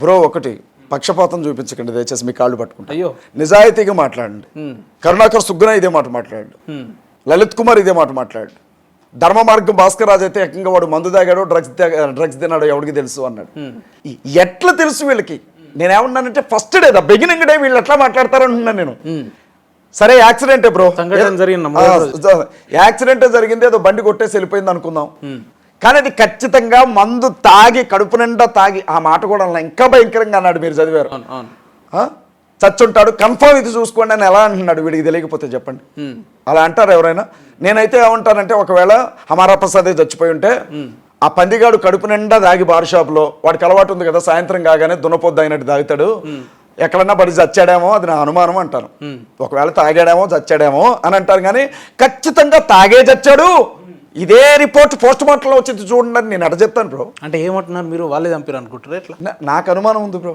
Bro ఒకటి పక్షపాతం చూపించకండి దయచేసి మీ కాళ్ళు పట్టుకుంటా. అయ్యో నిజాయితీగా మాట్లాడండి. కరుణాకర్ సుగ్గున ఇదే మాట మాట్లాడు, లలిత్ కుమార్ ఇదే మాట మాట్లాడు, ధర్మ మార్గం భాస్కర్ రాజు అయితే ఏకంగా వాడు మందు తాగాడో డ్రగ్స్ తిన్నాడో ఎవరికి తెలుసు అన్నాడు. ఎట్లా తెలుసు వీళ్ళకి? నేనేమన్నానంటే ఫస్ట్ డే బిగినింగ్ డే వీళ్ళు ఎట్లా మాట్లాడతారనుకున్నాను నేను. సరే యాక్సిడెంటే బ్రో, యాక్సిడెంటే జరిగింది, ఏదో బండి కొట్టేసి వెళ్ళిపోయింది అనుకుందాం. కానీ అది ఖచ్చితంగా మందు తాగి కడుపు నిండా తాగి, ఆ మాట కూడా ఇంకా భయంకరంగా అన్నాడు, మీరు చదివారు. చచ్చుంటాడు కన్ఫర్మ్ ఇది చూసుకోండి అని ఎలా అంటున్నాడు, వీడికి తెలియకపోతే చెప్పండి. అలా అంటారు ఎవరైనా? నేనైతే ఏమంటానంటే ఒకవేళ హమారా ప్రసాదే చచ్చిపోయి ఉంటే ఆ పందిగాడు కడుపు నిండా దాగి బార్ షాప్లో, వాడికి అలవాటు ఉంది కదా సాయంత్రం కాగానే దున్నపోద్దు అయినట్టు తాగుతాడు, ఎక్కడన్నా పడి చచ్చాడేమో అది నా అనుమానం అంటాను. ఒకవేళ తాగాడేమో చచ్చాడేమో అని అంటారు, కానీ ఖచ్చితంగా తాగే చచ్చాడు ఇదే రిపోర్ట్ పోస్ట్ మార్టంలో వచ్చింది చూడండి అని నేను అట చెప్తాను బ్రో. అంటే ఏమంటున్నారు మీరు? వాళ్ళే చంపారు అనుకుంటారు ఎట్లా? నాకు అనుమానం ఉంది బ్రో.